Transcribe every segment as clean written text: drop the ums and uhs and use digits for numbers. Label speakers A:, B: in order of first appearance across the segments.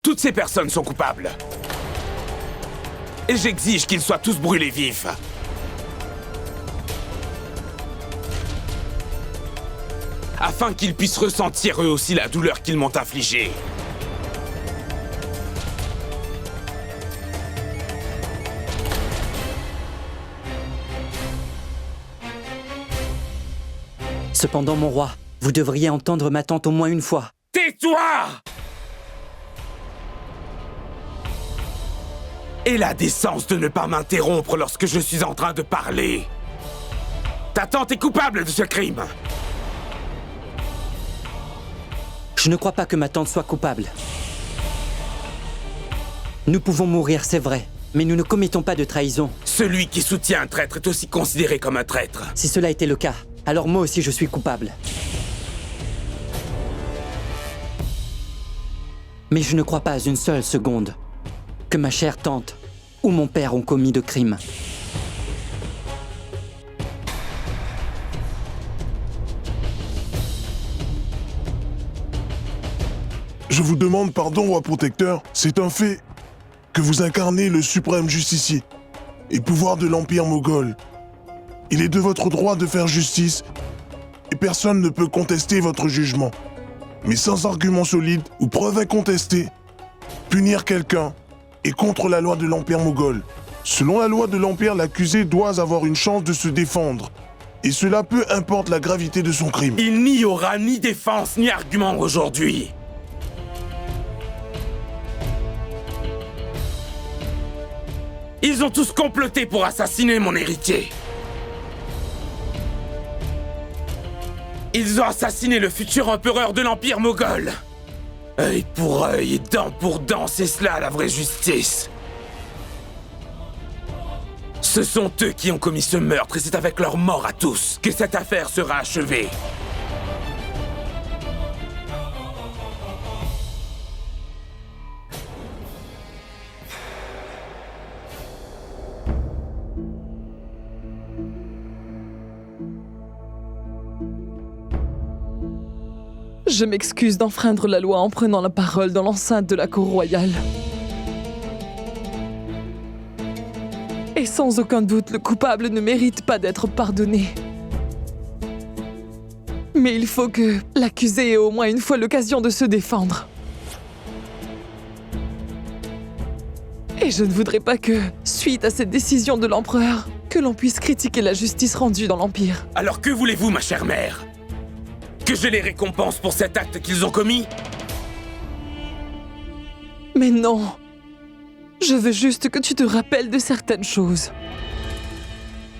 A: Toutes ces personnes sont coupables. Et j'exige qu'ils soient tous brûlés vifs. Afin qu'ils puissent ressentir eux aussi la douleur qu'ils m'ont infligée.
B: Cependant, mon roi, vous devriez entendre ma tante au moins une fois.
A: Tais-toi! Et la décence de ne pas m'interrompre lorsque je suis en train de parler. Ta tante est coupable de ce crime.
B: Je ne crois pas que ma tante soit coupable. Nous pouvons mourir, c'est vrai, mais nous ne commettons pas de trahison.
A: Celui qui soutient un traître est aussi considéré comme un traître.
B: Si cela était le cas, alors moi aussi je suis coupable. Mais je ne crois pas une seule seconde que ma chère tante ou mon père ont commis de crime.
C: Je vous demande pardon, roi protecteur. C'est un fait que vous incarnez le suprême justicier et pouvoir de l'Empire moghol. Il est de votre droit de faire justice et personne ne peut contester votre jugement. Mais sans argument solide ou preuve incontestée, punir quelqu'un est contre la loi de l'Empire moghol. Selon la loi de l'Empire, l'accusé doit avoir une chance de se défendre. Et cela peu importe la gravité de son crime.
A: Il n'y aura ni défense ni argument aujourd'hui. Ils ont tous comploté pour assassiner mon héritier. Ils ont assassiné le futur empereur de l'Empire moghol. Œil pour œil et dent pour dent, c'est cela la vraie justice. Ce sont eux qui ont commis ce meurtre et c'est avec leur mort à tous que cette affaire sera achevée.
D: Je m'excuse d'enfreindre la loi en prenant la parole dans l'enceinte de la cour royale. Et sans aucun doute, le coupable ne mérite pas d'être pardonné. Mais il faut que l'accusé ait au moins une fois l'occasion de se défendre. Et je ne voudrais pas que, suite à cette décision de l'empereur, que l'on puisse critiquer la justice rendue dans l'Empire.
A: Alors que voulez-vous, ma chère mère? Que je les récompense pour cet acte qu'ils ont commis?
D: Mais non. Je veux juste que tu te rappelles de certaines choses.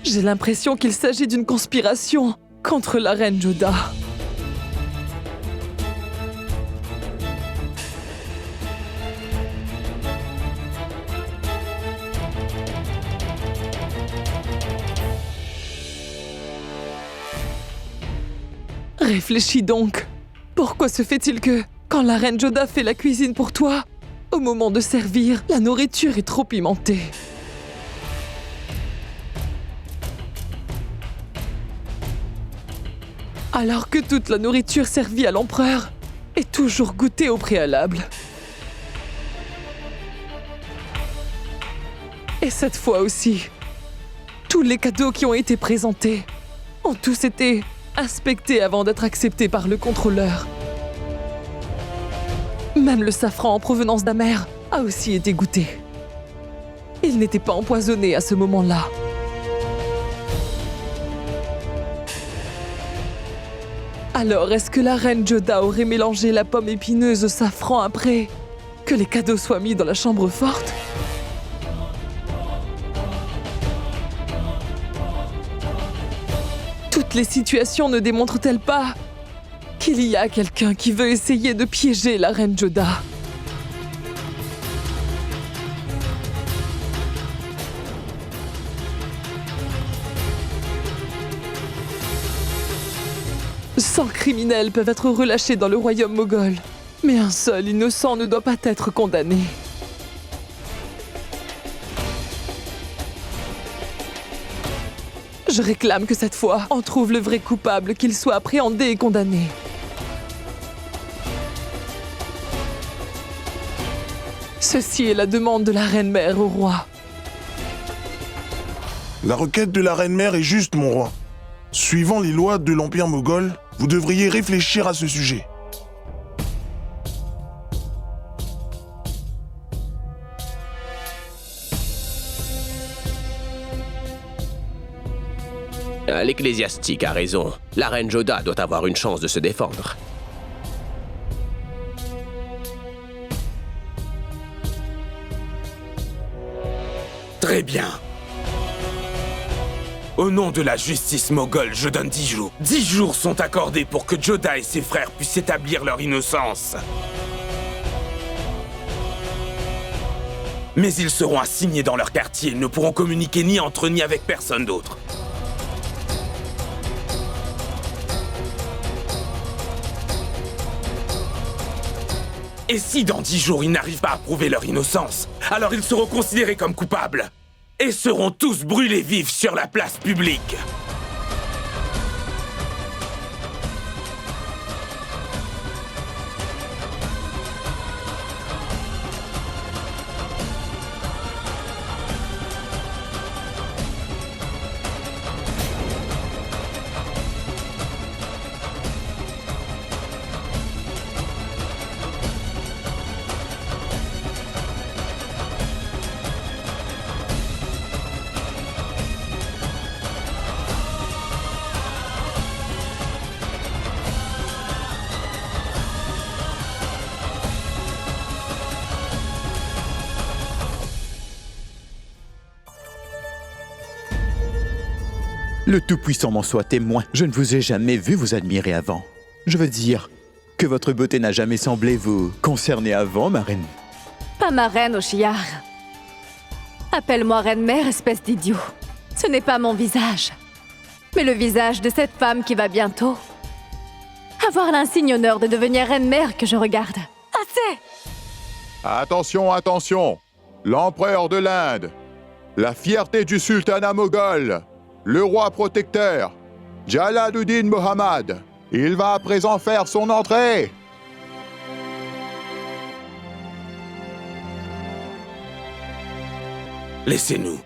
D: J'ai l'impression qu'il s'agit d'une conspiration contre la reine Joda. Réfléchis donc. Pourquoi se fait-il que, quand la reine Joda fait la cuisine pour toi, au moment de servir, la nourriture est trop pimentée? Alors que toute la nourriture servie à l'empereur est toujours goûtée au préalable. Et cette fois aussi, tous les cadeaux qui ont été présentés ont tous été inspectés avant d'être acceptés par le contrôleur. Même le safran en provenance d'Amer a aussi été goûté. Il n'était pas empoisonné à ce moment-là. Alors, est-ce que la reine Joda aurait mélangé la pomme épineuse au safran après que les cadeaux soient mis dans la chambre forte? Toutes les situations ne démontrent-elles pas qu'il y a quelqu'un qui veut essayer de piéger la reine Joda? Cent criminels peuvent être relâchés dans le royaume moghol, mais un seul innocent ne doit pas être condamné. Je réclame que cette fois, on trouve le vrai coupable, qu'il soit appréhendé et condamné. Ceci est la demande de la reine-mère au roi.
C: La requête de la reine-mère est juste, mon roi. Suivant les lois de l'Empire moghol, vous devriez réfléchir à ce sujet.
E: L'ecclésiastique a raison. La reine Joda doit avoir une chance de se défendre.
A: Très bien. Au nom de la justice moghole, je donne 10 jours. 10 jours sont accordés pour que Joda et ses frères puissent établir leur innocence. Mais ils seront assignés dans leur quartier et ne pourront communiquer ni entre eux ni avec personne d'autre. Et si dans 10 jours ils n'arrivent pas à prouver leur innocence, alors ils seront considérés comme coupables et seront tous brûlés vifs sur la place publique.
F: Le Tout-Puissant m'en soit témoin. Je ne vous ai jamais vu vous admirer avant. Je veux dire que votre beauté n'a jamais semblé vous concerner avant, ma reine.
G: Pas ma reine, Oshiyar. Appelle-moi reine-mère, espèce d'idiot. Ce n'est pas mon visage, mais le visage de cette femme qui va bientôt avoir l'insigne honneur de devenir reine-mère que je regarde. Assez!
H: Attention, attention! L'empereur de l'Inde, la fierté du sultanat moghol, le roi protecteur, Jalaluddin Mohammad, il va à présent faire son entrée!
A: Laissez-nous.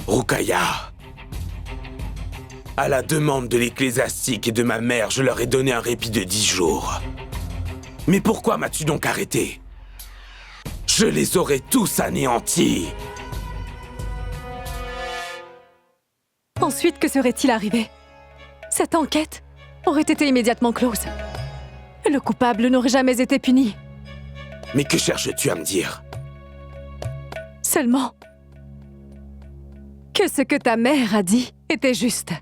A: Rukaya. À la demande de l'ecclésiastique et de ma mère, je leur ai donné un répit de 10 jours. Mais pourquoi m'as-tu donc arrêté? Je les aurais tous anéantis.
G: Ensuite, que serait-il arrivé? Cette enquête aurait été immédiatement close. Le coupable n'aurait jamais été puni.
A: Mais que cherches-tu à me dire?
G: Seulement que ce que ta mère a dit était juste.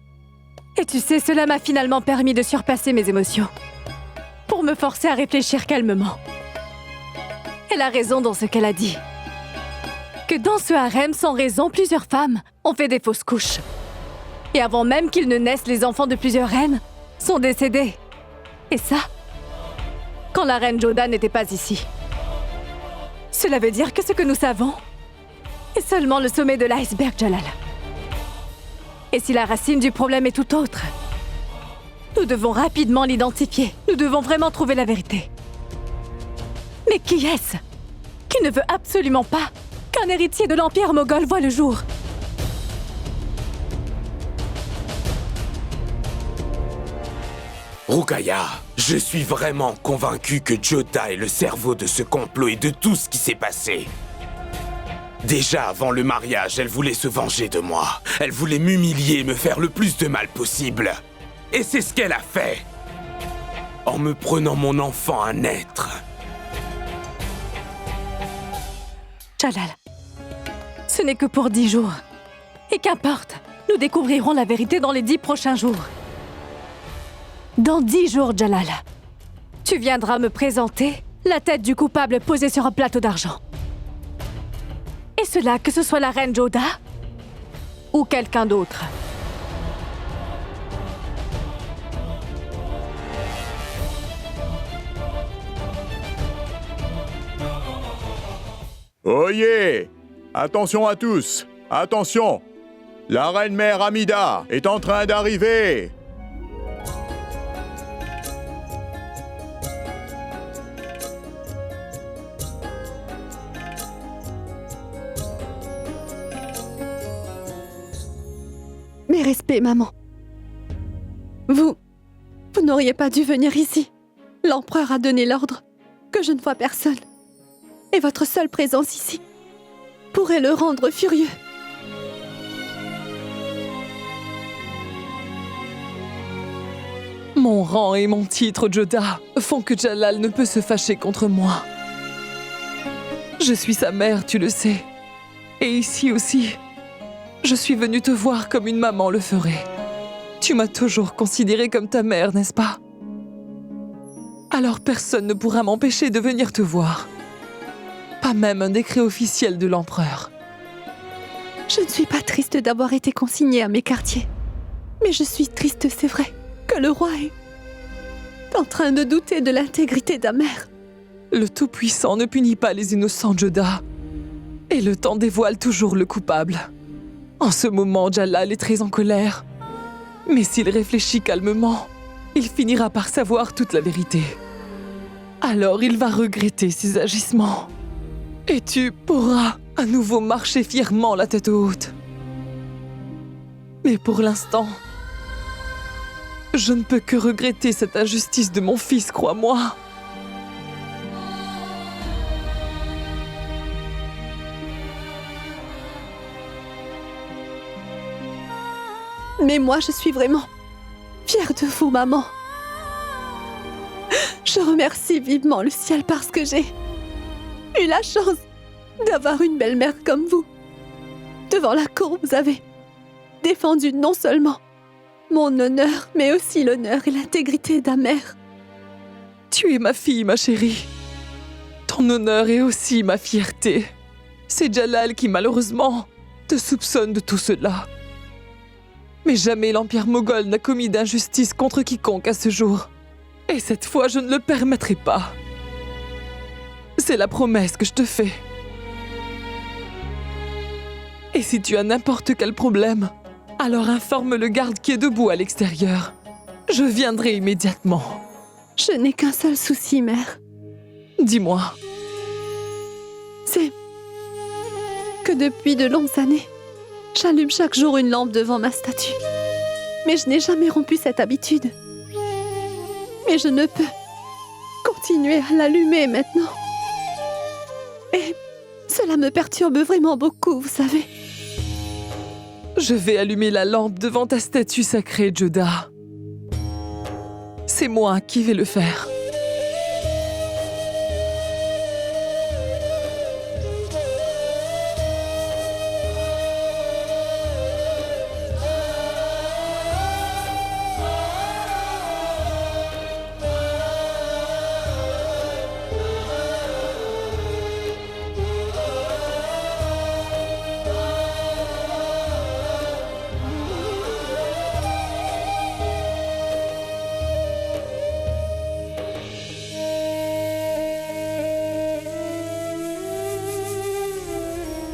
G: Et tu sais, cela m'a finalement permis de surpasser mes émotions, pour me forcer à réfléchir calmement. Elle a raison dans ce qu'elle a dit. Que dans ce harem, sans raison, plusieurs femmes ont fait des fausses couches. Et avant même qu'ils ne naissent, les enfants de plusieurs reines sont décédés. Et ça, quand la reine Joda n'était pas ici. Cela veut dire que ce que nous savons est seulement le sommet de l'iceberg, Jalal. Et si la racine du problème est tout autre, nous devons rapidement l'identifier. Nous devons vraiment trouver la vérité. Mais qui est-ce qui ne veut absolument pas qu'un héritier de l'Empire moghol voie le jour?
A: Rukaya, je suis vraiment convaincu que Joda est le cerveau de ce complot et de tout ce qui s'est passé. Déjà avant le mariage, elle voulait se venger de moi. Elle voulait m'humilier et me faire le plus de mal possible. Et c'est ce qu'elle a fait. En me prenant mon enfant à naître.
G: Jalal, ce n'est que pour 10 jours. Et qu'importe, nous découvrirons la vérité dans les 10 prochains jours. Dans 10 jours, Jalal, tu viendras me présenter la tête du coupable posée sur un plateau d'argent. Et cela, que ce soit la reine Joda ou quelqu'un d'autre.
H: Oyez! Attention à tous! Attention! La reine-mère Amida est en train d'arriver!
G: Mes respects, maman. Vous n'auriez pas dû venir ici. L'empereur a donné l'ordre que je ne vois personne. Et votre seule présence ici pourrait le rendre furieux.
D: Mon rang et mon titre, Joda, font que Jalal ne peut se fâcher contre moi. Je suis sa mère, tu le sais. Et ici aussi, je suis venue te voir comme une maman le ferait. Tu m'as toujours considérée comme ta mère, n'est-ce pas? Alors personne ne pourra m'empêcher de venir te voir. Pas même un décret officiel de l'empereur.
G: Je ne suis pas triste d'avoir été consignée à mes quartiers. Mais je suis triste, c'est vrai, que le roi est en train de douter de l'intégrité d'Amer.
D: Le Tout-Puissant ne punit pas les innocents, Joda. Et le temps dévoile toujours le coupable. En ce moment, Jalal est très en colère. Mais s'il réfléchit calmement, il finira par savoir toute la vérité. Alors il va regretter ses agissements. Et tu pourras à nouveau marcher fièrement la tête haute. Mais pour l'instant, je ne peux que regretter cette injustice de mon fils, crois-moi.
G: Mais moi, je suis vraiment fière de vous, maman. Je remercie vivement le ciel parce que j'ai eu la chance d'avoir une belle-mère comme vous. Devant la cour, vous avez défendu non seulement mon honneur, mais aussi l'honneur et l'intégrité d'Amer.
D: Tu es ma fille, ma chérie. Ton honneur est aussi ma fierté. C'est Jalal qui, malheureusement, te soupçonne de tout cela. Mais jamais l'Empire moghol n'a commis d'injustice contre quiconque à ce jour. Et cette fois, je ne le permettrai pas. C'est la promesse que je te fais. Et si tu as n'importe quel problème, alors informe le garde qui est debout à l'extérieur. Je viendrai immédiatement.
G: Je n'ai qu'un seul souci, mère.
D: Dis-moi.
G: C'est que depuis de longues années, j'allume chaque jour une lampe devant ma statue. Mais je n'ai jamais rompu cette habitude. Mais je ne peux continuer à l'allumer maintenant. Et cela me perturbe vraiment beaucoup, vous savez.
D: Je vais allumer la lampe devant ta statue sacrée, Joda. C'est moi qui vais le faire.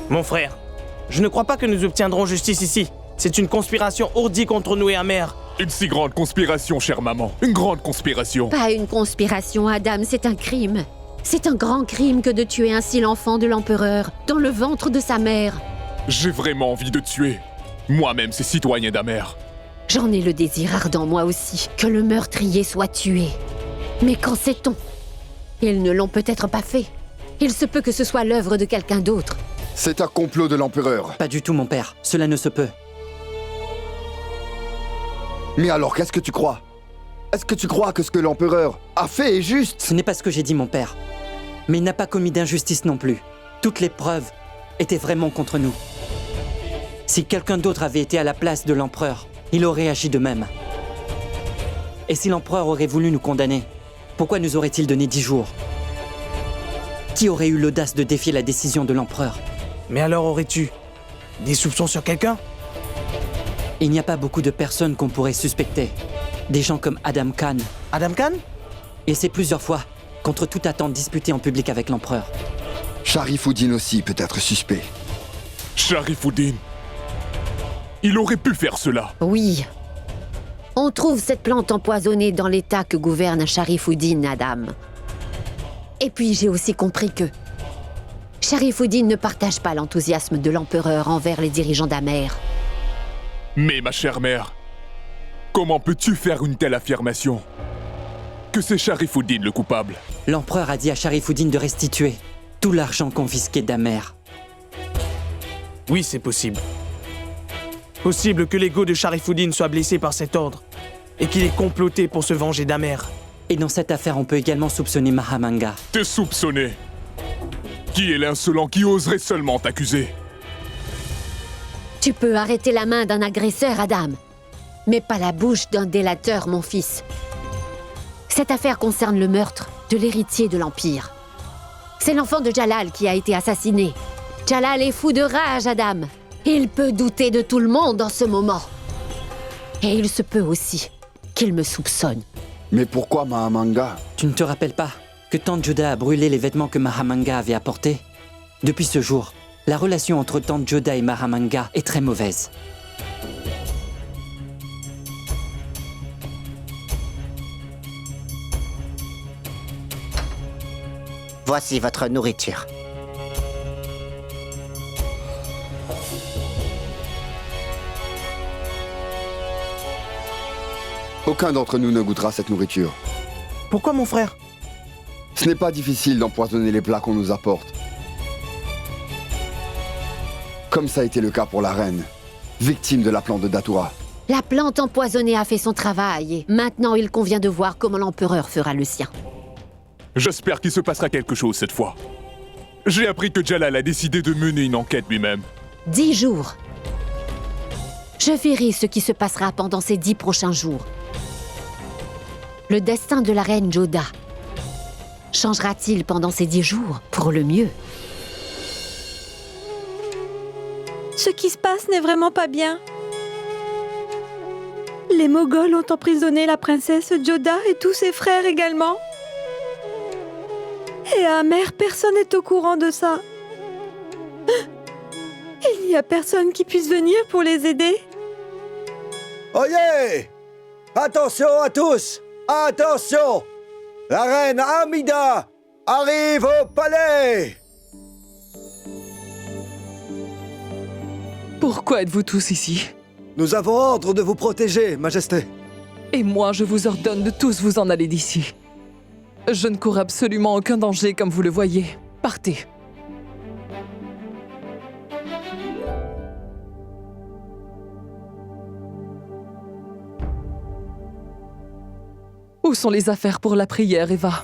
I: Mon frère, je ne crois pas que nous obtiendrons justice ici. C'est une conspiration ourdie contre nous et Amer.
J: Une si grande conspiration, chère maman. Une grande conspiration.
K: Pas une conspiration, Adam, c'est un crime. C'est un grand crime que de tuer ainsi l'enfant de l'empereur, dans le ventre de sa mère.
J: J'ai vraiment envie de tuer. Moi-même, ces citoyens d'Amer.
K: J'en ai le désir ardent, moi aussi, que le meurtrier soit tué. Mais qu'en sait-on? Ils ne l'ont peut-être pas fait. Il se peut que ce soit l'œuvre de quelqu'un d'autre.
L: C'est un complot de l'empereur.
B: Pas du tout, mon père. Cela ne se peut.
L: Mais alors, qu'est-ce que tu crois? Est-ce que tu crois que ce que l'empereur a fait est juste?
B: Ce n'est pas ce que j'ai dit, mon père. Mais il n'a pas commis d'injustice non plus. Toutes les preuves étaient vraiment contre nous. Si quelqu'un d'autre avait été à la place de l'empereur, il aurait agi de même. Et si l'empereur aurait voulu nous condamner, pourquoi nous aurait-il donné 10 jours? Qui aurait eu l'audace de défier la décision de l'empereur?
I: Mais alors aurais-tu des soupçons sur quelqu'un?
B: Il n'y a pas beaucoup de personnes qu'on pourrait suspecter. Des gens comme Adam Khan.
I: Adam Khan?
B: Il s'est plusieurs fois, contre toute attente, disputé en public avec l'empereur.
L: Sharifuddin aussi peut être suspect.
J: Sharifuddin. Il aurait pu faire cela.
K: Oui. On trouve cette plante empoisonnée dans l'état que gouverne Sharifuddin, Adam. Et puis j'ai aussi compris que Sharifuddin ne partage pas l'enthousiasme de l'empereur envers les dirigeants d'Amer.
J: Mais ma chère mère, comment peux-tu faire une telle affirmation? Que c'est Sharifuddin le coupable?
B: L'empereur a dit à Sharifuddin de restituer tout l'argent confisqué d'Amer.
I: Oui, c'est possible. Possible que l'ego de Sharifuddin soit blessé par cet ordre et qu'il ait comploté pour se venger d'Amer.
B: Et dans cette affaire, on peut également soupçonner Mahamanga.
J: Te soupçonner? Qui est l'insolent qui oserait seulement t'accuser?
K: Tu peux arrêter la main d'un agresseur, Adam, mais pas la bouche d'un délateur, mon fils. Cette affaire concerne le meurtre de l'héritier de l'Empire. C'est l'enfant de Jalal qui a été assassiné. Jalal est fou de rage, Adam. Il peut douter de tout le monde en ce moment. Et il se peut aussi qu'il me soupçonne.
L: Mais pourquoi Mahamanga?
B: Tu ne te rappelles pas que Tante Joda a brûlé les vêtements que Mahamanga avait apportés? Depuis ce jour, la relation entre Tante Joda et Mahamanga est très mauvaise.
M: Voici votre nourriture.
L: Aucun d'entre nous ne goûtera cette nourriture.
I: Pourquoi, mon frère?
L: Ce n'est pas difficile d'empoisonner les plats qu'on nous apporte. Comme ça a été le cas pour la reine, victime de la plante de Datura.
K: La plante empoisonnée a fait son travail et maintenant il convient de voir comment l'empereur fera le sien.
J: J'espère qu'il se passera quelque chose cette fois. J'ai appris que Jalal a décidé de mener une enquête lui-même.
K: 10 jours. Je verrai ce qui se passera pendant ces 10 prochains jours. Le destin de la reine Joda changera-t-il pendant ces 10 jours pour le mieux?
N: Ce qui se passe n'est vraiment pas bien. Les Moghols ont emprisonné la princesse Joda et tous ses frères également. Et à Amer, personne n'est au courant de ça. Il n'y a personne qui puisse venir pour les aider.
O: Oyez! Attention à tous! Attention! La reine Amida arrive au palais!
D: Pourquoi êtes-vous tous ici?
O: Nous avons ordre de vous protéger, Majesté.
D: Et moi, je vous ordonne de tous vous en aller d'ici. Je ne cours absolument aucun danger, comme vous le voyez. Partez. Où sont les affaires pour la prière, Eva?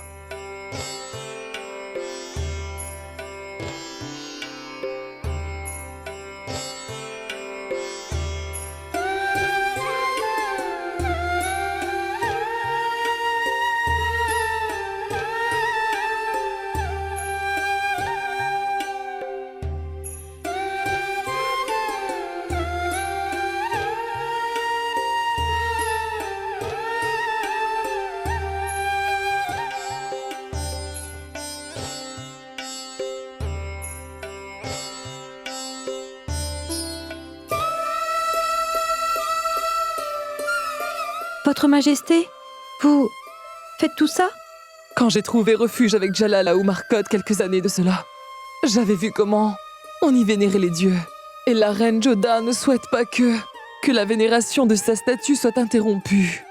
N: Votre Majesté, vous faites tout ça?
D: Quand j'ai trouvé refuge avec Jalal à Umarkot quelques années de cela, j'avais vu comment on y vénérait les dieux. Et la reine Joda ne souhaite pas que la vénération de sa statue soit interrompue.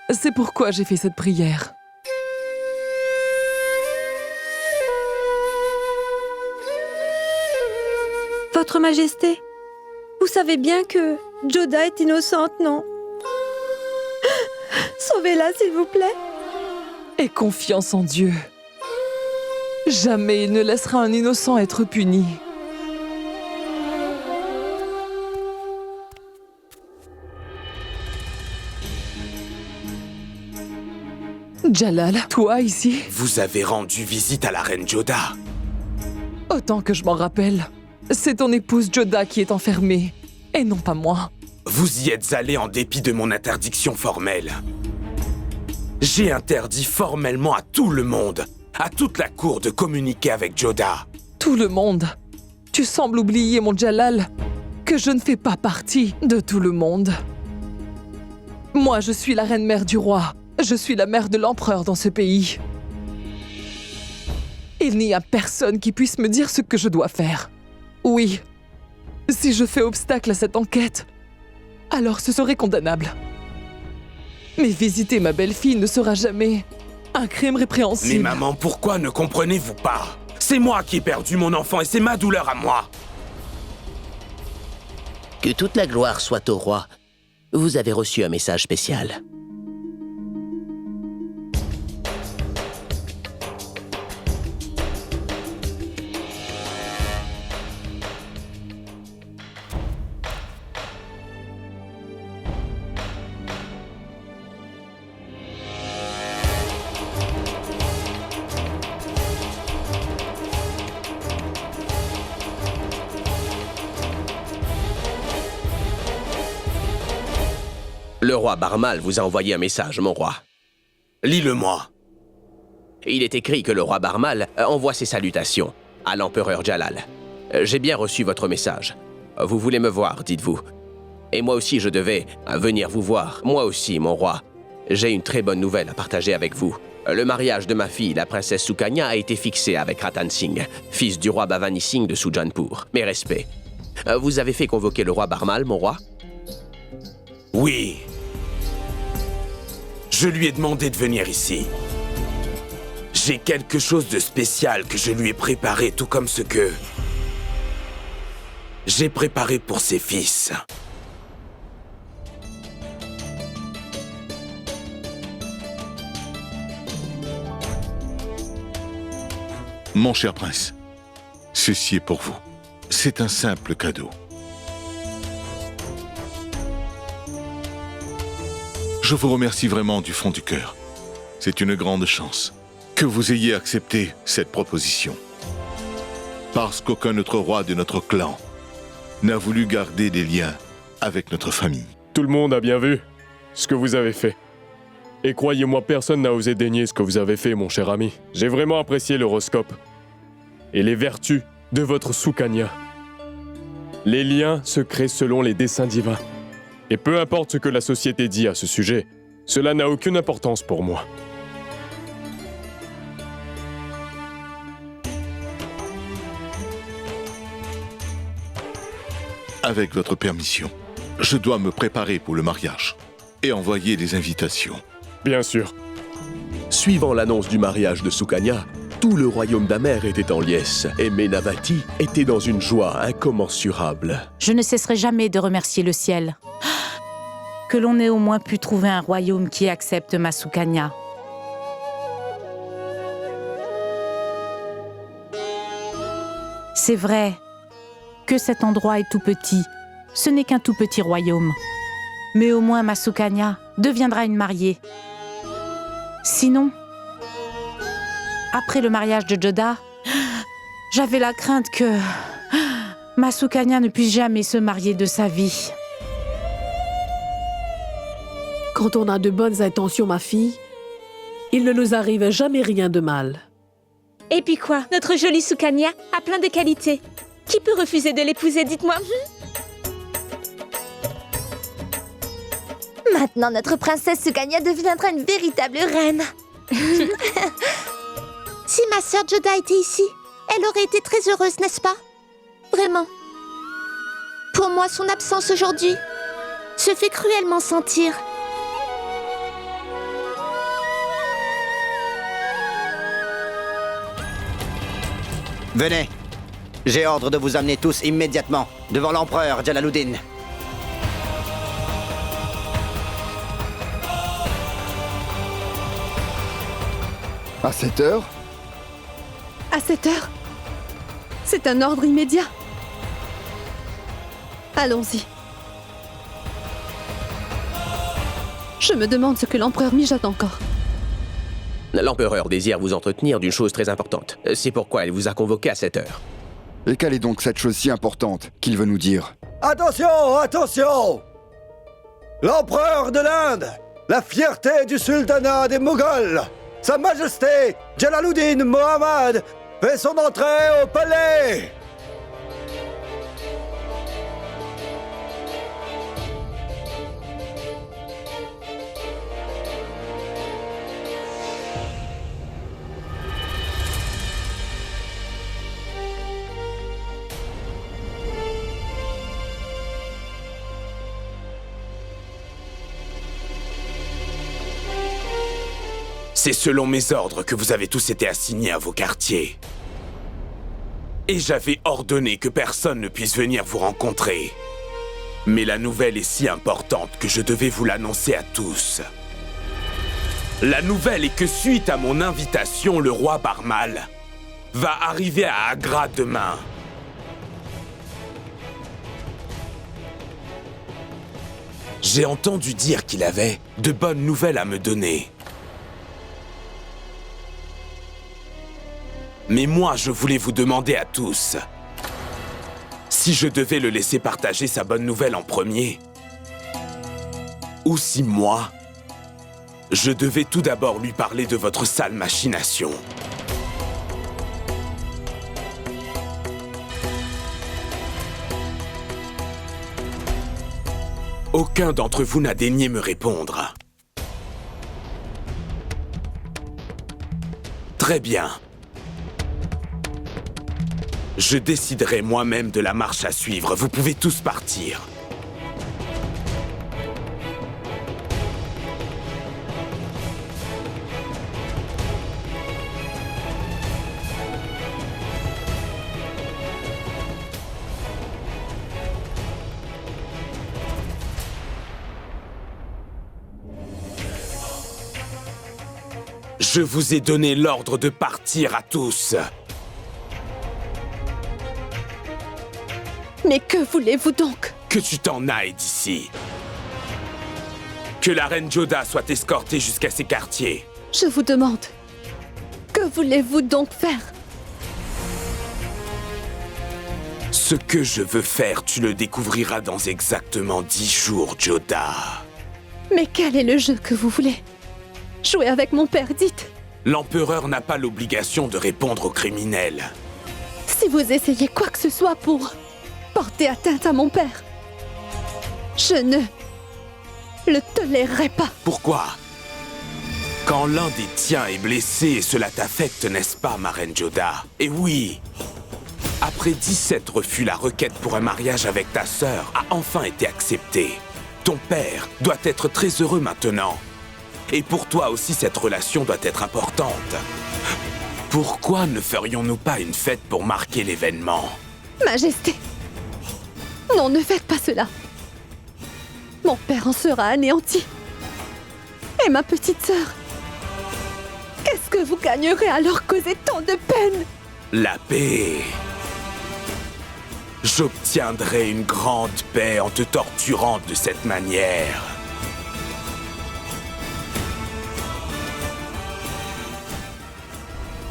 D: C'est pourquoi j'ai fait cette prière.
N: Votre Majesté, vous savez bien que Joda est innocente, non? Sauvez-la, s'il vous plaît.
D: Aie confiance en Dieu. Jamais il ne laissera un innocent être puni. Jalal, toi ici?
A: Vous avez rendu visite à la reine Joda.
D: Autant que je m'en rappelle, c'est ton épouse Joda qui est enfermée, et non pas moi.
A: Vous y êtes allé en dépit de mon interdiction formelle. J'ai interdit formellement à tout le monde, à toute la cour de communiquer avec Joda.
D: Tout le monde? Tu sembles oublier, mon Jalal, que je ne fais pas partie de tout le monde. Moi, je suis la reine-mère du roi. Je suis la mère de l'empereur dans ce pays. Il n'y a personne qui puisse me dire ce que je dois faire. Oui, si je fais obstacle à cette enquête, alors ce serait condamnable. Mais visiter ma belle-fille ne sera jamais un crime répréhensible.
A: Mais maman, pourquoi ne comprenez-vous pas? C'est moi qui ai perdu mon enfant et c'est ma douleur à moi.
E: Que toute la gloire soit au roi. Vous avez reçu un message spécial. Le roi Barmal vous a envoyé un message, mon roi.
A: Lis-le-moi.
E: Il est écrit que le roi Barmal envoie ses salutations à l'empereur Jalal. J'ai bien reçu votre message. Vous voulez me voir, dites-vous. Et moi aussi, je devais venir vous voir. Moi aussi, mon roi. J'ai une très bonne nouvelle à partager avec vous. Le mariage de ma fille, la princesse Sukanya, a été fixé avec Ratan Singh, fils du roi Bhavani Singh de Sujanpur. Mes respects. Vous avez fait convoquer le roi Barmal, mon roi?
A: Oui. Je lui ai demandé de venir ici. J'ai quelque chose de spécial que je lui ai préparé, tout comme ce que j'ai préparé pour ses fils.
P: Mon cher prince, ceci est pour vous. C'est un simple cadeau. Je vous remercie vraiment du fond du cœur. C'est une grande chance que vous ayez accepté cette proposition. Parce qu'aucun autre roi de notre clan n'a voulu garder des liens avec notre famille.
Q: Tout le monde a bien vu ce que vous avez fait. Et croyez-moi, personne n'a osé dénier ce que vous avez fait, mon cher ami. J'ai vraiment apprécié l'horoscope et les vertus de votre Sukanya. Les liens se créent selon les desseins divins. Et peu importe ce que la société dit à ce sujet, cela n'a aucune importance pour moi.
P: Avec votre permission, je dois me préparer pour le mariage et envoyer des invitations.
Q: Bien sûr.
R: Suivant l'annonce du mariage de Sukanya, tout le royaume d'Amer était en liesse et Menavati était dans une joie incommensurable.
S: Je ne cesserai jamais de remercier le ciel. Que l'on ait au moins pu trouver un royaume qui accepte ma Sukanya. C'est vrai que cet endroit est tout petit. Ce n'est qu'un tout petit royaume. Mais au moins ma Sukanya deviendra une mariée. Sinon, après le mariage de Joda, j'avais la crainte que ma Sukanya ne puisse jamais se marier de sa vie.
T: Quand on a de bonnes intentions, ma fille, il ne nous arrive jamais rien de mal.
U: Et puis quoi? Notre jolie Sukanya a plein de qualités. Qui peut refuser de l'épouser, dites-moi?
V: Maintenant, notre princesse Sukanya deviendra une véritable reine.
W: Si ma sœur Joda était ici, elle aurait été très heureuse, n'est-ce pas? Vraiment. Pour moi, son absence aujourd'hui se fait cruellement sentir.
M: Venez. J'ai ordre de vous amener tous immédiatement devant l'empereur Jalaluddin.
L: À 7 heures?
N: À 7 heures? C'est un ordre immédiat. Allons-y. Je me demande ce que l'empereur mijote encore.
E: L'empereur désire vous entretenir d'une chose très importante. C'est pourquoi elle vous a convoqué à cette heure.
L: Et quelle est donc cette chose si importante qu'il veut nous dire?
O: Attention, attention! L'empereur de l'Inde, la fierté du sultanat des Moghols, Sa Majesté Jalaluddin Mohammad fait son entrée au palais!
A: C'est selon mes ordres que vous avez tous été assignés à vos quartiers. Et j'avais ordonné que personne ne puisse venir vous rencontrer. Mais la nouvelle est si importante que je devais vous l'annoncer à tous. La nouvelle est que suite à mon invitation, le roi Barmal va arriver à Agra demain. J'ai entendu dire qu'il avait de bonnes nouvelles à me donner. Mais moi, je voulais vous demander à tous si je devais le laisser partager sa bonne nouvelle en premier, ou si moi, je devais tout d'abord lui parler de votre sale machination. Aucun d'entre vous n'a daigné me répondre. Très bien. Je déciderai moi-même de la marche à suivre. Vous pouvez tous partir. Je vous ai donné l'ordre de partir à tous.
N: Mais que voulez-vous donc?
A: Que tu t'en ailles d'ici. Que la reine Joda soit escortée jusqu'à ses quartiers.
N: Je vous demande, que voulez-vous donc faire?
A: Ce que je veux faire, tu le découvriras dans exactement 10 jours, Joda.
N: Mais quel est le jeu que vous voulez? Jouer avec mon père, dites.
A: L'empereur n'a pas l'obligation de répondre aux criminels.
N: Si vous essayez quoi que ce soit pour porter atteinte à mon père, je ne le tolérerai pas.
A: Pourquoi? Quand l'un des tiens est blessé, cela t'affecte, n'est-ce pas, ma reine Joda? Et oui, après 17 refus, la requête pour un mariage avec ta sœur a enfin été acceptée. Ton père doit être très heureux maintenant. Et pour toi aussi, cette relation doit être importante. Pourquoi ne ferions-nous pas une fête pour marquer l'événement?
N: Majesté, non, ne faites pas cela. Mon père en sera anéanti. Et ma petite sœur, qu'est-ce que vous gagnerez à leur causer tant de peine?
A: La paix. J'obtiendrai une grande paix en te torturant de cette manière.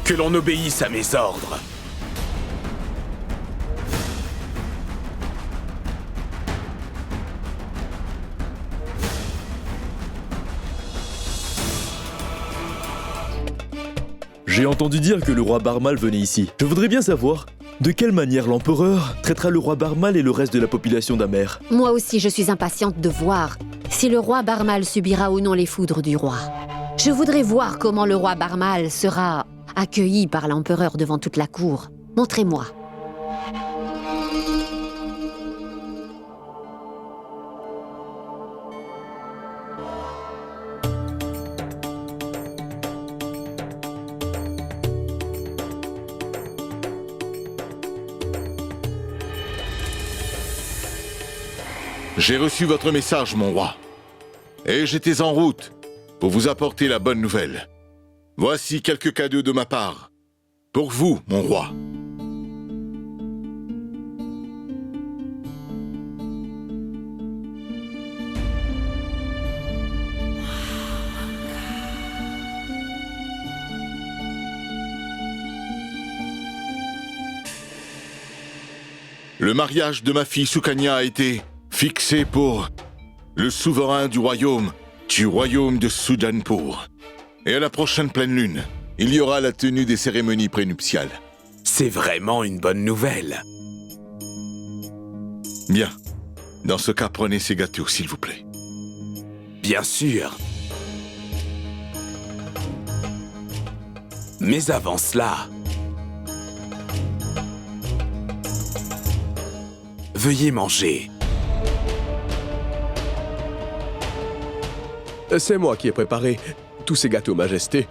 A: Que l'on obéisse à mes ordres.
C: J'ai entendu dire que le roi Barmal venait ici. Je voudrais bien savoir de quelle manière l'empereur traitera le roi Barmal et le reste de la population d'Amer.
K: Moi aussi, je suis impatiente de voir si le roi Barmal subira ou non les foudres du roi. Je voudrais voir comment le roi Barmal sera accueilli par l'empereur devant toute la cour. Montrez-moi.
P: J'ai reçu votre message, mon roi. Et j'étais en route pour vous apporter la bonne nouvelle. Voici quelques cadeaux de ma part. Pour vous, mon roi. Le mariage de ma fille Sukanya a été fixé pour le souverain du royaume de Sudanpur. Et à la prochaine pleine lune, il y aura la tenue des cérémonies prénuptiales.
A: C'est vraiment une bonne nouvelle.
P: Bien. Dans ce cas, prenez ces gâteaux, s'il vous plaît.
A: Bien sûr. Mais avant cela, veuillez manger.
R: C'est moi qui ai préparé tous ces gâteaux, Majesté,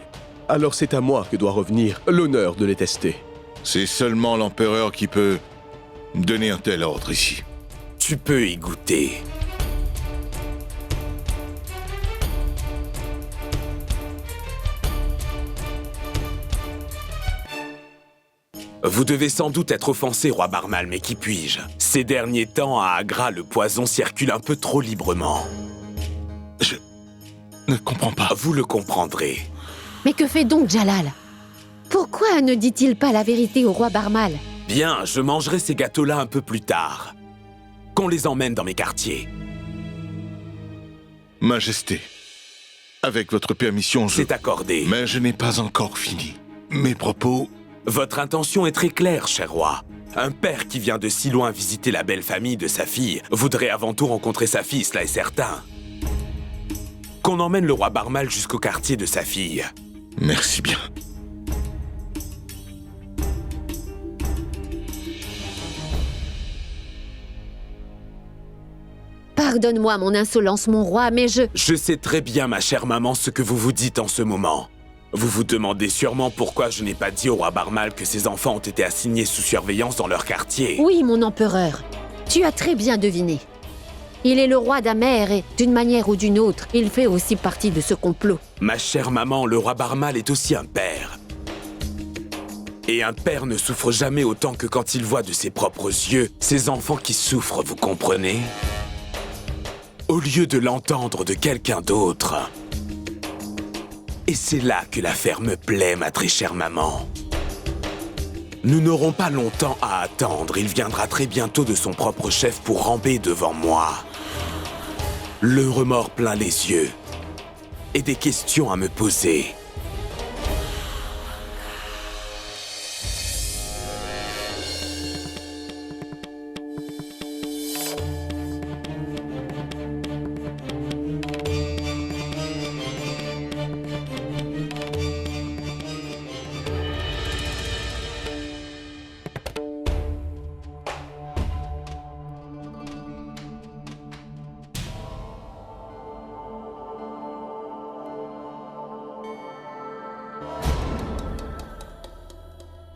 R: alors c'est à moi que doit revenir l'honneur de les tester.
P: C'est seulement l'empereur qui peut donner un tel ordre ici.
A: Tu peux y goûter. Vous devez sans doute être offensé, roi Barmal, mais qui puis-je? Ces derniers temps, à Agra, le poison circule un peu trop librement.
P: Je ne comprends pas.
A: Vous le comprendrez.
K: Mais que fait donc Jalal? Pourquoi ne dit-il pas la vérité au roi Barmal?
A: Bien, je mangerai ces gâteaux-là un peu plus tard. Qu'on les emmène dans mes quartiers.
P: Majesté, avec votre permission,
A: C'est accordé.
P: Mais je n'ai pas encore fini. Mes propos...
A: Votre intention est très claire, cher roi. Un père qui vient de si loin visiter la belle famille de sa fille voudrait avant tout rencontrer sa fille, cela est certain. Qu'on emmène le roi Barmal jusqu'au quartier de sa fille.
P: Merci bien.
K: Pardonne-moi mon insolence, mon roi, mais
A: Je sais très bien, ma chère maman, ce que vous vous dites en ce moment. Vous vous demandez sûrement pourquoi je n'ai pas dit au roi Barmal que ses enfants ont été assignés sous surveillance dans leur quartier.
K: Oui, mon empereur. Tu as très bien deviné. Il est le roi d'Amer et, d'une manière ou d'une autre, il fait aussi partie de ce complot.
A: Ma chère maman, le roi Barmal est aussi un père. Et un père ne souffre jamais autant que quand il voit de ses propres yeux ses enfants qui souffrent, vous comprenez? Au lieu de l'entendre de quelqu'un d'autre. Et c'est là que l'affaire me plaît, ma très chère maman. Nous n'aurons pas longtemps à attendre. Il viendra très bientôt de son propre chef pour ramper devant moi. Le remords plein les yeux. Et des questions à me poser.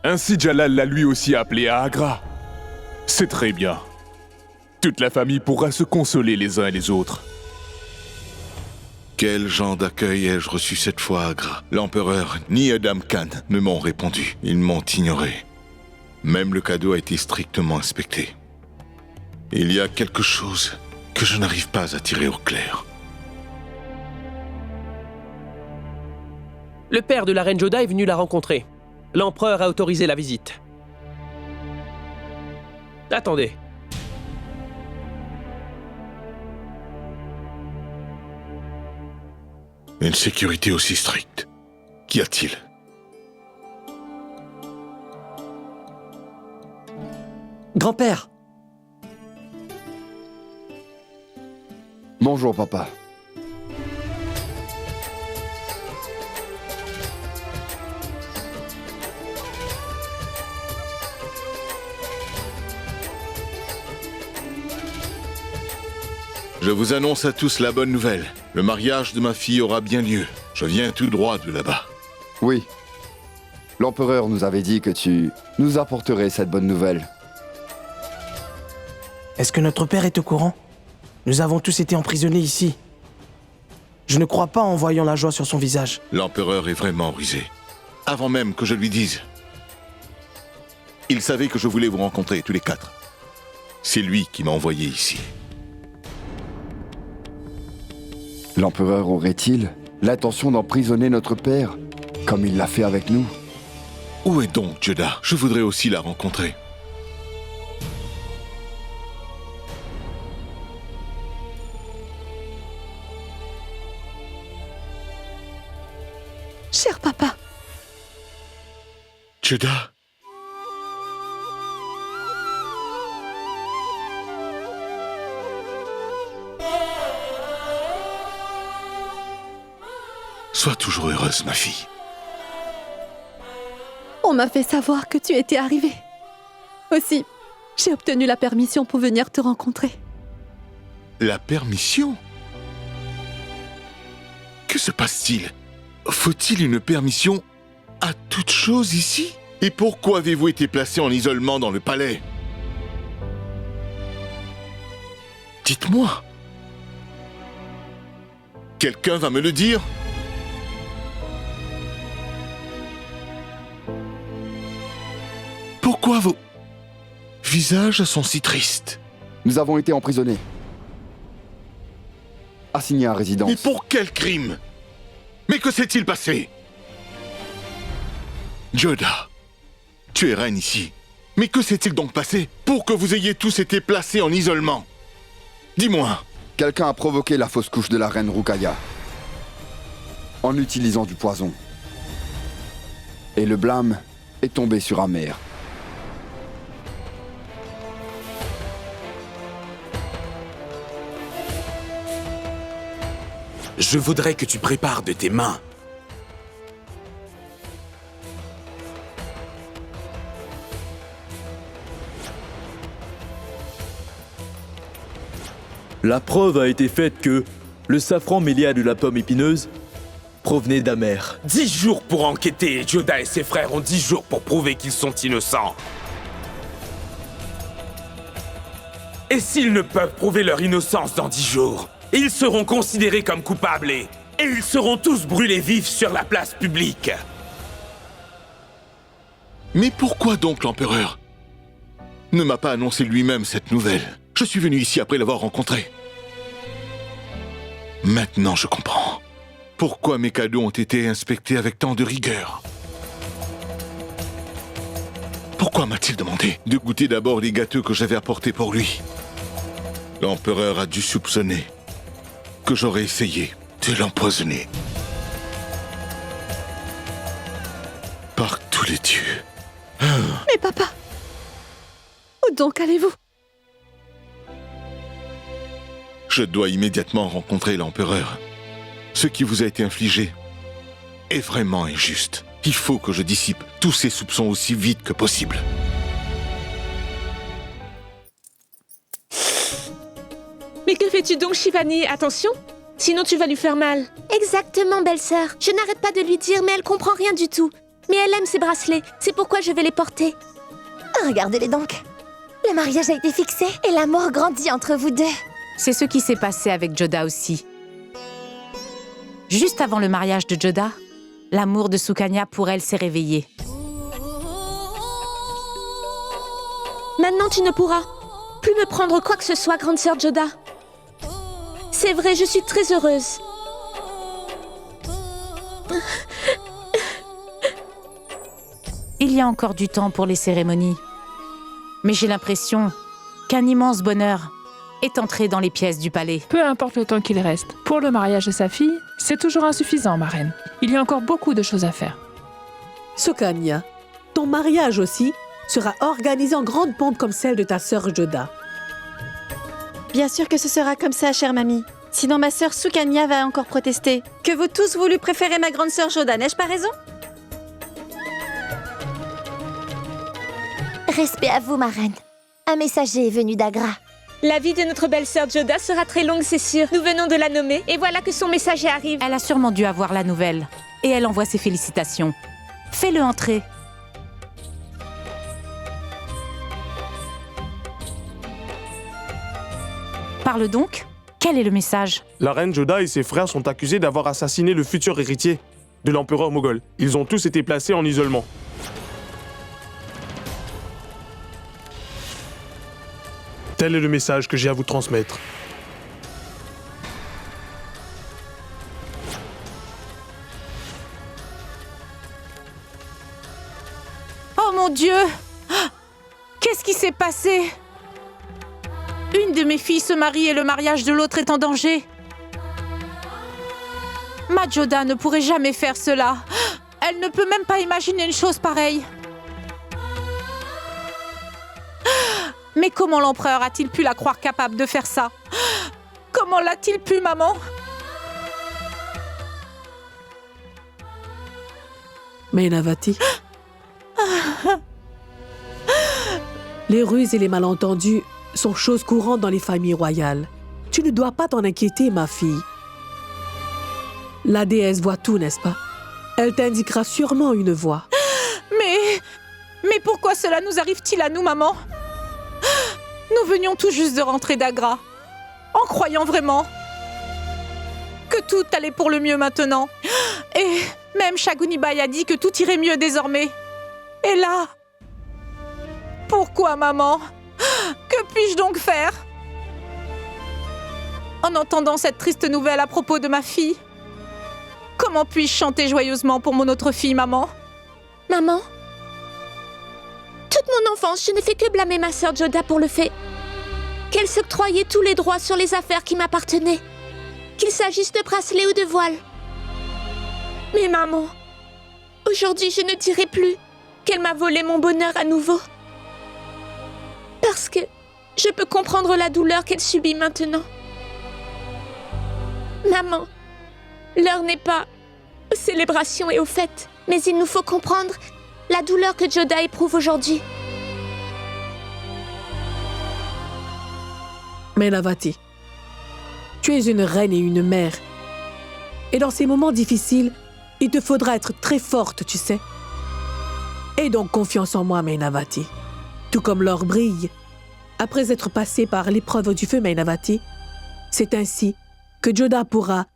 J: Ainsi Jalal l'a lui aussi appelé à Agra. C'est très bien. Toute la famille pourra se consoler les uns et les autres.
P: Quel genre d'accueil ai-je reçu cette fois à Agra? L'empereur ni Adam Khan ne m'ont répondu. Ils m'ont ignoré. Même le cadeau a été strictement inspecté. Il y a quelque chose que je n'arrive pas à tirer au clair.
E: Le père de la reine Joda est venu la rencontrer. L'empereur a autorisé la visite. Attendez.
P: Une sécurité aussi stricte. Qu'y a-t-il?
B: Grand-père!
L: Bonjour, papa.
P: Je vous annonce à tous la bonne nouvelle. Le mariage de ma fille aura bien lieu. Je viens tout droit de là-bas.
L: Oui. L'empereur nous avait dit que tu nous apporterais cette bonne nouvelle.
I: Est-ce que notre père est au courant? Nous avons tous été emprisonnés ici. Je ne crois pas en voyant la joie sur son visage.
P: L'empereur est vraiment rusé. Avant même que je lui dise. Il savait que je voulais vous rencontrer tous les quatre. C'est lui qui m'a envoyé ici.
L: L'empereur aurait-il l'intention d'emprisonner notre père, comme il l'a fait avec nous?
P: Où est donc Joda? Je voudrais aussi la rencontrer.
N: Cher papa.
P: Joda? Sois toujours heureuse, ma fille.
N: On m'a fait savoir que tu étais arrivé. Aussi, j'ai obtenu la permission pour venir te rencontrer.
P: La permission? Que se passe-t-il? Faut-il une permission à toute chose ici? Et pourquoi avez-vous été placé en isolement dans le palais? Dites-moi. Quelqu'un va me le dire? Pourquoi vos visages sont si tristes?
L: Nous avons été emprisonnés. Assignés à résidence.
P: Mais pour quel crime? Mais que s'est-il passé? Joda, tu es reine ici. Mais que s'est-il donc passé pour que vous ayez tous été placés en isolement? Dis-moi.
L: Quelqu'un a provoqué la fausse couche de la reine Rukaya en utilisant du poison. Et le blâme est tombé sur Amer.
A: Je voudrais que tu prépares de tes mains
C: La preuve a été faite que le safran mêlé à de la pomme épineuse provenait d'Amer.
A: 10 jours pour enquêter et Joda et ses frères ont 10 jours pour prouver qu'ils sont innocents. Et s'ils ne peuvent prouver leur innocence dans 10 jours, ils seront considérés comme coupables et ils seront tous brûlés vifs sur la place publique.
P: Mais pourquoi donc l'empereur ne m'a pas annoncé lui-même cette nouvelle? Je suis venu ici après l'avoir rencontré. Maintenant je comprends. Pourquoi mes cadeaux ont été inspectés avec tant de rigueur? Pourquoi m'a-t-il demandé de goûter d'abord les gâteaux que j'avais apportés pour lui? L'empereur a dû soupçonner que j'aurais essayé de l'empoisonner. Par tous les dieux.
N: Mais papa, où donc allez-vous?
P: Je dois immédiatement rencontrer l'empereur. Ce qui vous a été infligé est vraiment injuste. Il faut que je dissipe tous ces soupçons aussi vite que possible.
U: Mais que fais-tu donc, Shivani? Attention, sinon tu vas lui faire mal.
W: Exactement, belle-sœur. Je n'arrête pas de lui dire, mais elle comprend rien du tout. Mais elle aime ses bracelets, c'est pourquoi je vais les porter.
V: Regardez-les donc. Le mariage a été fixé et l'amour grandit entre vous deux.
S: C'est ce qui s'est passé avec Joda aussi. Juste avant le mariage de Joda, l'amour de Sukanya pour elle s'est réveillé.
U: Maintenant, tu ne pourras plus me prendre quoi que ce soit, grande sœur Joda. C'est vrai, je suis très heureuse.
S: Il y a encore du temps pour les cérémonies. Mais j'ai l'impression qu'un immense bonheur est entré dans les pièces du palais.
D: Peu importe le temps qu'il reste, pour le mariage de sa fille, c'est toujours insuffisant, ma reine. Il y a encore beaucoup de choses à faire.
T: Sukanya, ton mariage aussi sera organisé en grande pompe comme celle de ta sœur Joda.
N: Bien sûr que ce sera comme ça, chère mamie. Sinon ma sœur Sukanya va encore protester. Que vous tous voulu préférer ma grande sœur Joda, n'ai-je pas raison?
V: Respect à vous, ma reine. Un messager est venu d'Agra.
U: La vie de notre belle-sœur Joda sera très longue, c'est sûr. Nous venons de la nommer et voilà que son messager arrive.
S: Elle a sûrement dû avoir la nouvelle. Et elle envoie ses félicitations. Fais-le entrer. Parle donc. Quel est le message?
I: La reine Joda et ses frères sont accusés d'avoir assassiné le futur héritier de l'empereur moghol. Ils ont tous été placés en isolement. Tel est le message que j'ai à vous transmettre.
S: Oh mon Dieu! Qu'est-ce qui s'est passé? Une de mes filles se marie et le mariage de l'autre est en danger. Ma Joda ne pourrait jamais faire cela. Elle ne peut même pas imaginer une chose pareille. Mais comment l'empereur a-t-il pu la croire capable de faire ça? Comment l'a-t-il pu, maman?
T: Mainavati. Les ruses et les malentendus sont choses courantes dans les familles royales. Tu ne dois pas t'en inquiéter, ma fille. La déesse voit tout, n'est-ce pas? Elle t'indiquera sûrement une voie.
S: Mais pourquoi cela nous arrive-t-il à nous, maman? Nous venions tout juste de rentrer d'Agra, en croyant vraiment que tout allait pour le mieux maintenant. Et même Shagunibai a dit que tout irait mieux désormais. Et là... Pourquoi, maman? Que puis-je donc faire? En entendant cette triste nouvelle à propos de ma fille, comment puis-je chanter joyeusement pour mon autre fille, maman?
W: Maman? Toute mon enfance, je n'ai fait que blâmer ma sœur Joda pour le fait qu'elle s'octroyait tous les droits sur les affaires qui m'appartenaient, qu'il s'agisse de bracelet ou de voile. Mais maman, aujourd'hui je ne dirai plus qu'elle m'a volé mon bonheur à nouveau. Parce que je peux comprendre la douleur qu'elle subit maintenant. Maman, l'heure n'est pas aux célébrations et aux fêtes, mais il nous faut comprendre la douleur que Joda éprouve aujourd'hui.
T: Mainavati, tu es une reine et une mère. Et dans ces moments difficiles, il te faudra être très forte, tu sais. Aie donc confiance en moi, Mainavati. Tout comme l'or brille. Après être passé par l'épreuve du feu, Mainavati, c'est ainsi que Joda pourra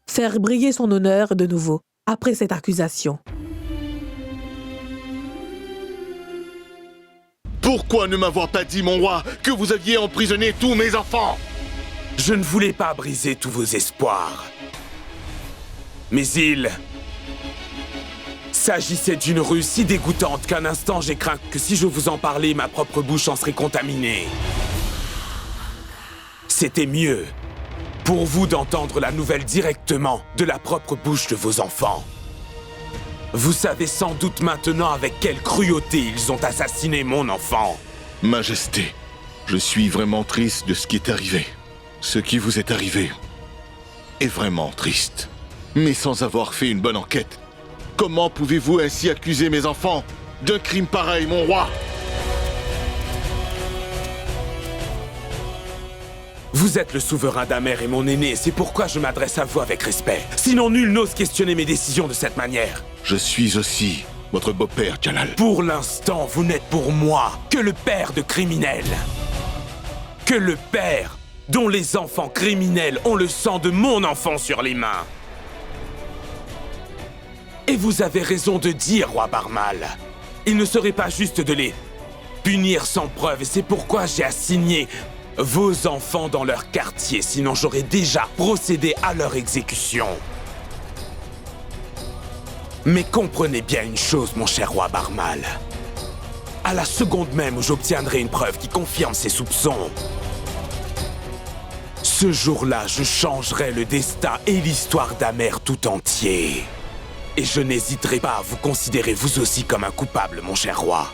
T: faire briller son honneur de nouveau, après cette accusation.
P: Pourquoi ne m'avoir pas dit, mon roi, que vous aviez emprisonné tous mes enfants?
A: Je ne voulais pas briser tous vos espoirs. Mais il s'agissait d'une ruse si dégoûtante qu'un instant j'ai craint que si je vous en parlais, ma propre bouche en serait contaminée. C'était mieux pour vous d'entendre la nouvelle directement de la propre bouche de vos enfants. Vous savez sans doute maintenant avec quelle cruauté ils ont assassiné mon enfant.
P: Majesté, je suis vraiment triste de ce qui est arrivé. Ce qui vous est arrivé est vraiment triste. Mais sans avoir fait une bonne enquête, comment pouvez-vous ainsi accuser mes enfants d'un crime pareil, mon roi?
A: Vous êtes le souverain d'Amer et mon aîné, c'est pourquoi je m'adresse à vous avec respect. Sinon, nul n'ose questionner mes décisions de cette manière.
P: Je suis aussi votre beau-père, Jalal.
A: Pour l'instant, vous n'êtes pour moi que le père de criminels. Que le père dont les enfants criminels ont le sang de mon enfant sur les mains. Et vous avez raison de dire, roi Barmal, il ne serait pas juste de les punir sans preuve, et c'est pourquoi j'ai assigné vos enfants dans leur quartier, sinon j'aurais déjà procédé à leur exécution. Mais comprenez bien une chose, mon cher roi Barmal. À la seconde même où j'obtiendrai une preuve qui confirme ces soupçons, ce jour-là, je changerai le destin et l'histoire d'Amer tout entier. Et je n'hésiterai pas à vous considérer vous aussi comme un coupable, mon cher roi.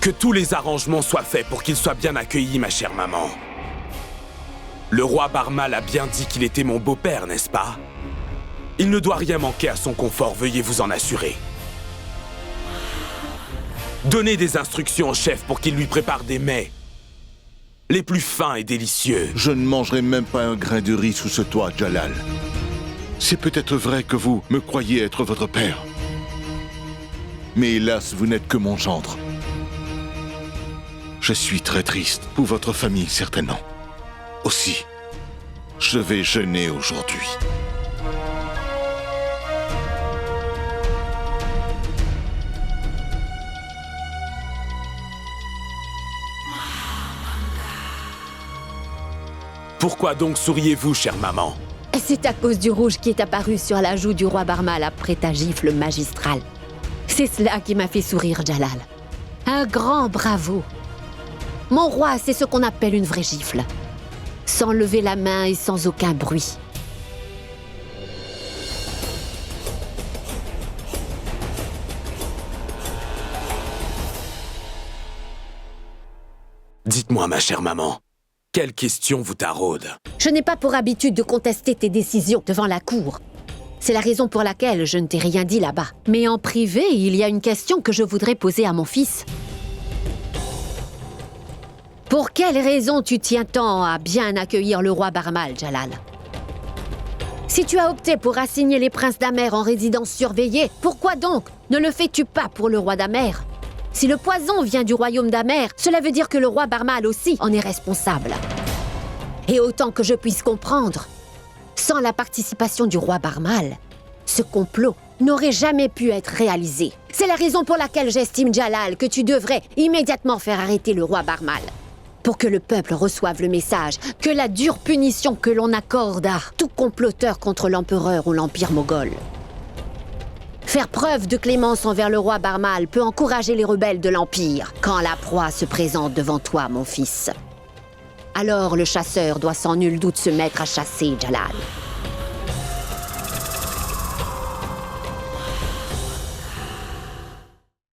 A: Que tous les arrangements soient faits pour qu'il soit bien accueilli, ma chère maman. Le roi Barmal a bien dit qu'il était mon beau-père, n'est-ce pas? Il ne doit rien manquer à son confort, veuillez vous en assurer. Donnez des instructions au chef pour qu'il lui prépare des mets les plus fins et délicieux.
P: Je ne mangerai même pas un grain de riz sous ce toit, Jalal. C'est peut-être vrai que vous me croyez être votre père. Mais hélas, vous n'êtes que mon gendre. Je suis très triste pour votre famille, certainement. Aussi, je vais jeûner aujourd'hui.
A: Pourquoi donc souriez-vous, chère maman?
K: C'est à cause du rouge qui est apparu sur la joue du roi Barmal après ta gifle magistrale. C'est cela qui m'a fait sourire, Jalal. Un grand bravo. Mon roi, c'est ce qu'on appelle une vraie gifle. Sans lever la main et sans aucun bruit.
A: Dites-moi, ma chère maman, quelle question vous taraude?
K: Je n'ai pas pour habitude de contester tes décisions devant la cour. C'est la raison pour laquelle je ne t'ai rien dit là-bas. Mais en privé, il y a une question que je voudrais poser à mon fils. Pour quelle raison tu tiens tant à bien accueillir le roi Barmal, Jalal? Si tu as opté pour assigner les princes d'Amer en résidence surveillée, pourquoi donc ne le fais-tu pas pour le roi d'Amer? Si le poison vient du royaume d'Amer, cela veut dire que le roi Barmal aussi en est responsable. Et autant que je puisse comprendre, sans la participation du roi Barmal, ce complot n'aurait jamais pu être réalisé. C'est la raison pour laquelle j'estime, Jalal, que tu devrais immédiatement faire arrêter le roi Barmal. Pour que le peuple reçoive le message que la dure punition que l'on accorde à tout comploteur contre l'empereur ou l'empire moghol. Faire preuve de clémence envers le roi Barmal peut encourager les rebelles de l'empire quand la proie se présente devant toi, mon fils. Alors le chasseur doit sans nul doute se mettre à chasser, Jalal.